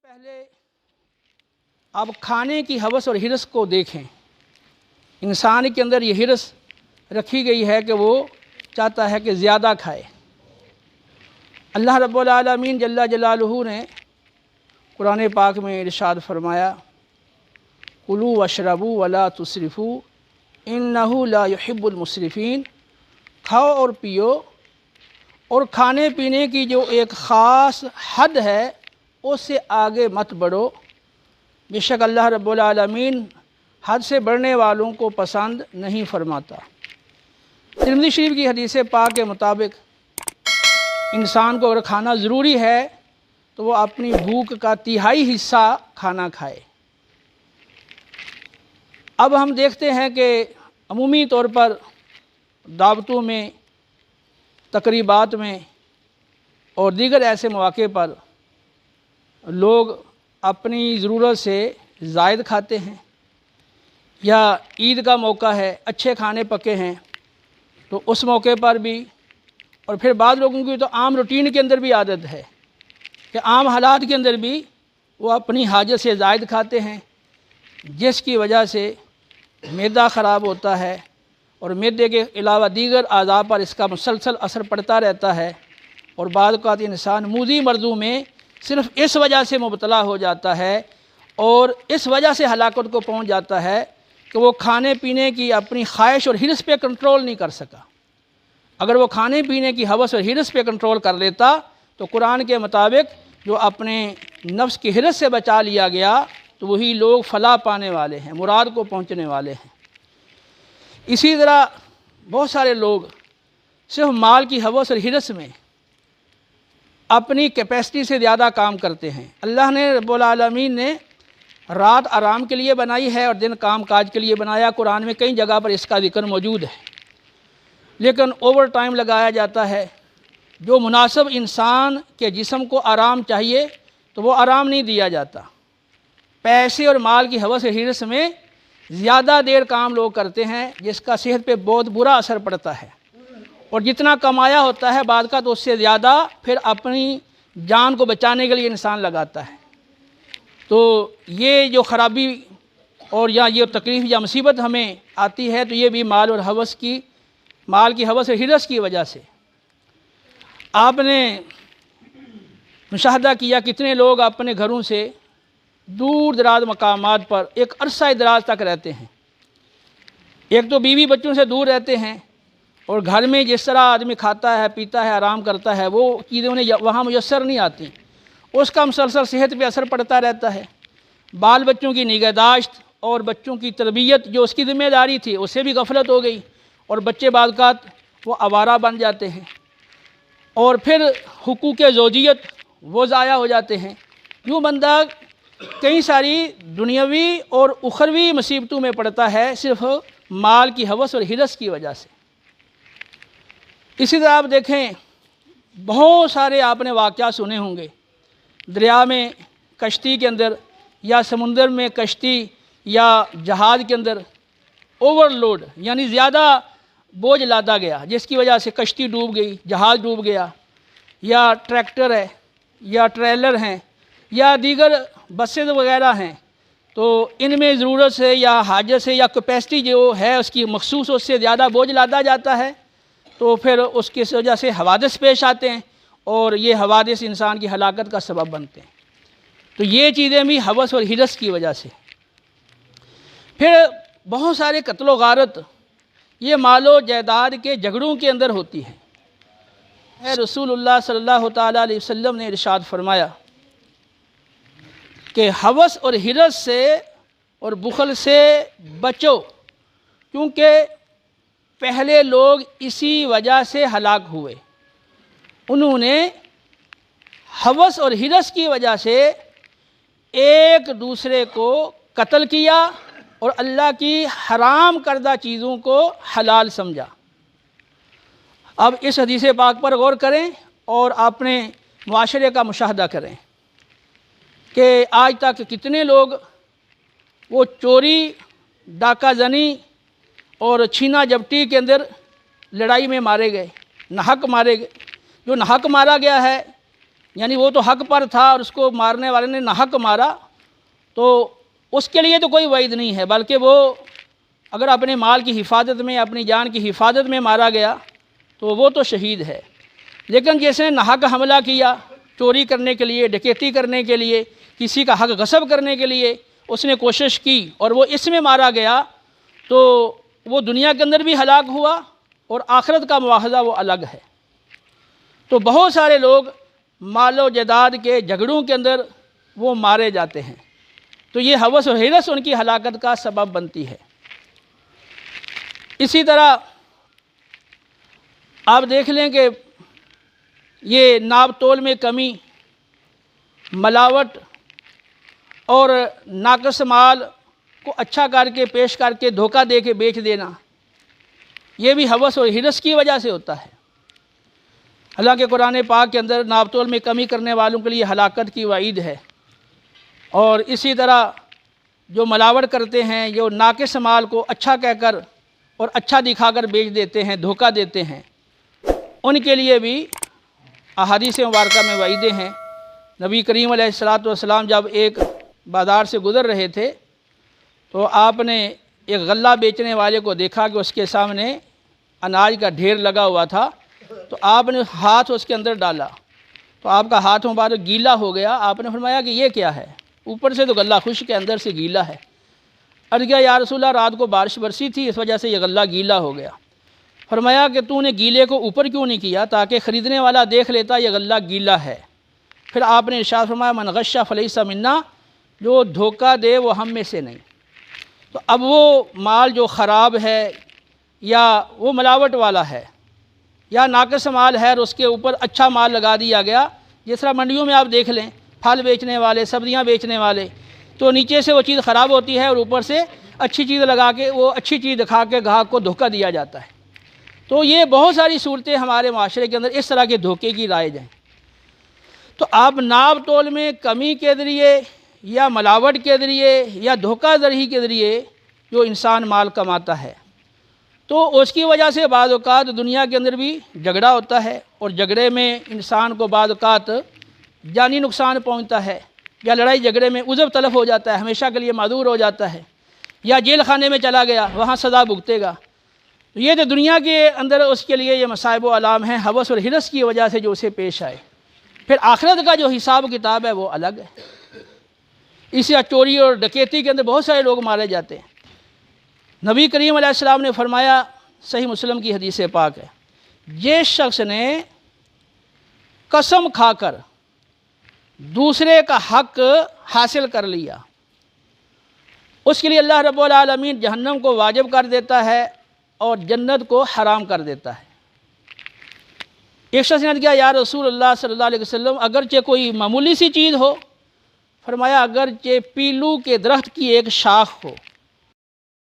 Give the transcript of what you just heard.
پہلے آپ کھانے کی ہوس اور ہرس کو دیکھیں۔ انسان کے اندر یہ ہرس رکھی گئی ہے کہ وہ چاہتا ہے کہ زیادہ کھائے۔ اللہ رب العالمین جل جلالہ نے قرآن پاک میں ارشاد فرمایا، کلوا واشربوا ولا تسرفوا انہ لا یحب المسرفین۔ کھاؤ اور پیو، اور کھانے پینے کی جو ایک خاص حد ہے اس سے آگے مت بڑھو، بے شک اللہ رب العالمین حد سے بڑھنے والوں کو پسند نہیں فرماتا۔ ترمذی شریف کی حدیث پاک کے مطابق انسان کو اگر کھانا ضروری ہے تو وہ اپنی بھوک کا تہائی حصہ کھانا کھائے۔ اب ہم دیکھتے ہیں کہ عمومی طور پر دعوتوں میں، تقریبات میں اور دیگر ایسے مواقع پر لوگ اپنی ضرورت سے زائد کھاتے ہیں، یا عید کا موقع ہے، اچھے کھانے پکے ہیں تو اس موقع پر بھی، اور پھر بعض لوگوں کی تو عام روٹین کے اندر بھی عادت ہے کہ عام حالات کے اندر بھی وہ اپنی حاجت سے زائد کھاتے ہیں، جس کی وجہ سے معدہ خراب ہوتا ہے، اور معدے کے علاوہ دیگر اعضاء پر اس کا مسلسل اثر پڑتا رہتا ہے، اور بعض اوقات انسان موذی مرضوں میں صرف اس وجہ سے مبتلا ہو جاتا ہے اور اس وجہ سے ہلاکت کو پہنچ جاتا ہے کہ وہ کھانے پینے کی اپنی خواہش اور ہرس پہ کنٹرول نہیں کر سکا۔ اگر وہ کھانے پینے کی ہوس اور ہرس پہ کنٹرول کر لیتا تو قرآن کے مطابق جو اپنے نفس کی ہرس سے بچا لیا گیا تو وہی لوگ فلاح پانے والے ہیں، مراد کو پہنچنے والے ہیں۔ اسی طرح بہت سارے لوگ صرف مال کی ہوس اور ہرس میں اپنی کیپیسٹی سے زیادہ کام کرتے ہیں۔ اللہ نے رب العالمین نے رات آرام کے لیے بنائی ہے اور دن کام کاج کے لیے بنایا، قرآن میں کئی جگہ پر اس کا ذکر موجود ہے، لیکن اوور ٹائم لگایا جاتا ہے۔ جو مناسب انسان کے جسم کو آرام چاہیے تو وہ آرام نہیں دیا جاتا۔ پیسے اور مال کی ہوس اور ہرس میں زیادہ دیر کام لوگ کرتے ہیں، جس کا صحت پہ بہت برا اثر پڑتا ہے، اور جتنا کمایا ہوتا ہے بعد کا تو اس سے زیادہ پھر اپنی جان کو بچانے کے لیے انسان لگاتا ہے۔ تو یہ جو خرابی اور یا یہ تکلیف یا مصیبت ہمیں آتی ہے تو یہ بھی مال کی ہوس اور ہرس کی وجہ سے۔ آپ نے مشاہدہ کیا کتنے لوگ اپنے گھروں سے دور دراز مقامات پر ایک عرصہ دراز تک رہتے ہیں۔ ایک تو بیوی بچوں سے دور رہتے ہیں، اور گھر میں جس طرح آدمی کھاتا ہے، پیتا ہے، آرام کرتا ہے، وہ چیزیں انہیں وہاں میسر نہیں آتی، اس کا مسلسل صحت پہ اثر پڑتا رہتا ہے۔ بال بچوں کی نگہداشت اور بچوں کی تربیت جو اس کی ذمہ داری تھی اس سے بھی غفلت ہو گئی، اور بچے بعض اوقات وہ آوارہ بن جاتے ہیں، اور پھر حقوق زوجیت وہ ضائع ہو جاتے ہیں۔ یوں بندہ کئی ساری دنیاوی اور اخروی مصیبتوں میں پڑتا ہے صرف مال کی ہوس اور ہرس کی وجہ سے۔ اسی طرح آپ دیکھیں بہت سارے آپ نے واقعات سنے ہوں گے، دریا میں کشتی کے اندر یا سمندر میں کشتی یا جہاز کے اندر اوور لوڈ یعنی زیادہ بوجھ لادا گیا، جس کی وجہ سے کشتی ڈوب گئی، جہاز ڈوب گیا، یا ٹریکٹر ہے یا ٹریلر ہیں یا دیگر بسز وغیرہ ہیں، تو ان میں ضرورت سے یا حاجت سے یا کیپیسٹی جو ہے اس کی مخصوص اس سے زیادہ بوجھ لادا جاتا ہے، تو پھر اس کی وجہ سے حوادث پیش آتے ہیں، اور یہ حوادث انسان کی ہلاکت کا سبب بنتے ہیں۔ تو یہ چیزیں بھی ہوس اور ہرس کی وجہ سے۔ پھر بہت سارے قتل و غارت یہ مال و جائیداد کے جھگڑوں کے اندر ہوتی ہے۔ رسول اللہ صلی اللہ تعالیٰ علیہ وسلم نے ارشاد فرمایا کہ ہوس اور ہرس سے اور بخل سے بچو، کیونکہ پہلے لوگ اسی وجہ سے ہلاک ہوئے، انہوں نے ہوس اور ہرس کی وجہ سے ایک دوسرے کو قتل کیا اور اللہ کی حرام کردہ چیزوں کو حلال سمجھا۔ اب اس حدیث پاک پر غور کریں اور اپنے معاشرے کا مشاہدہ کریں کہ آج تک کتنے لوگ وہ چوری، ڈاکہ زنی اور چھینا جھپٹی کے اندر لڑائی میں مارے گئے، ناحق مارے گئے۔ جو ناحق مارا گیا ہے یعنی وہ تو حق پر تھا اور اس کو مارنے والے نے ناحق مارا، تو اس کے لیے تو کوئی وعید نہیں ہے، بلکہ وہ اگر اپنے مال کی حفاظت میں، اپنی جان کی حفاظت میں مارا گیا تو وہ تو شہید ہے۔ لیکن جس نے ناحق حملہ کیا، چوری کرنے کے لیے، ڈکیتی کرنے کے لیے، کسی کا حق غصب کرنے کے لیے اس نے کوشش کی اور وہ اس میں مارا گیا، تو وہ دنیا کے اندر بھی ہلاک ہوا اور آخرت کا مواخذہ وہ الگ ہے۔ تو بہت سارے لوگ مال و جائیداد کے جھگڑوں کے اندر وہ مارے جاتے ہیں، تو یہ ہوس و حرص ان کی ہلاکت کا سبب بنتی ہے۔ اسی طرح آپ دیکھ لیں کہ یہ ناپ تول میں کمی، ملاوٹ اور ناقص مال کو اچھا کر کے پیش کر کے دھوکہ دے کے بیچ دینا، یہ بھی ہوس اور حرص کی وجہ سے ہوتا ہے۔ حالانکہ قرآن پاک کے اندر ناپ تول میں کمی کرنے والوں کے لیے ہلاکت کی وعید ہے، اور اسی طرح جو ملاوٹ کرتے ہیں، جو ناقص مال کو اچھا کہہ کر اور اچھا دکھا کر بیچ دیتے ہیں، دھوکہ دیتے ہیں، ان کے لیے بھی احادیث مبارکہ میں وعیدیں ہیں۔ نبی کریم علیہ السلام جب ایک بازار سے گزر رہے تھے تو آپ نے ایک غلہ بیچنے والے کو دیکھا کہ اس کے سامنے اناج کا ڈھیر لگا ہوا تھا، تو آپ نے ہاتھ اس کے اندر ڈالا تو آپ کا ہاتھ مبارک گیلا ہو گیا۔ آپ نے فرمایا کہ یہ کیا ہے؟ اوپر سے تو غلہ خشک ہے، اندر سے گیلا ہے۔ عرض کیا یا رسول اللہ، رات کو بارش برسی تھی، اس وجہ سے یہ غلہ گیلا ہو گیا۔ فرمایا کہ تو نے گیلے کو اوپر کیوں نہیں کیا تاکہ خریدنے والا دیکھ لیتا یہ غلہ گیلا ہے۔ پھر آپ نے ارشاد فرمایا من غش فلیس منا، جو دھوکہ دے وہ ہم میں سے نہیں۔ تو اب وہ مال جو خراب ہے یا وہ ملاوٹ والا ہے یا ناقص مال ہے اور اس کے اوپر اچھا مال لگا دیا گیا، جس طرح منڈیوں میں آپ دیکھ لیں پھل بیچنے والے، سبزیاں بیچنے والے، تو نیچے سے وہ چیز خراب ہوتی ہے اور اوپر سے اچھی چیز لگا کے وہ اچھی چیز دکھا کے گاہک کو دھوکہ دیا جاتا ہے۔ تو یہ بہت ساری صورتیں ہمارے معاشرے کے اندر اس طرح کے دھوکے کی رائج ہیں۔ تو آپ ناپ تول میں کمی کے ذریعے یا ملاوٹ کے ذریعے یا دھوکہ دہی کے ذریعے جو انسان مال کماتا ہے، تو اس کی وجہ سے بعض اوقات دنیا کے اندر بھی جھگڑا ہوتا ہے، اور جھگڑے میں انسان کو بعض اوقات جانی نقصان پہنچتا ہے، یا لڑائی جھگڑے میں عذر تلف ہو جاتا ہے، ہمیشہ کے لیے معذور ہو جاتا ہے، یا جیل خانے میں چلا گیا، وہاں سزا بھگتے گا۔ یہ تو دنیا کے اندر اس کے لیے یہ مصائب و علام ہیں ہوس اور حرص کی وجہ سے جو اسے پیش آئے۔ پھر آخرت کا جو حساب کتاب ہے وہ الگ ہے۔ اسی چوری اور ڈکیتی کے اندر بہت سارے لوگ مارے جاتے ہیں۔ نبی کریم علیہ السلام نے فرمایا، صحیح مسلم کی حدیث پاک ہے، جس شخص نے قسم کھا کر دوسرے کا حق حاصل کر لیا، اس کے لیے اللہ رب العالمین جہنم کو واجب کر دیتا ہے اور جنت کو حرام کر دیتا ہے۔ ایک شخص نے کہا یا رسول اللہ صلی اللہ علیہ وسلم، اگرچہ کوئی معمولی سی چیز ہو؟ فرمایا اگرچہ پیلو کے درخت کی ایک شاخ ہو،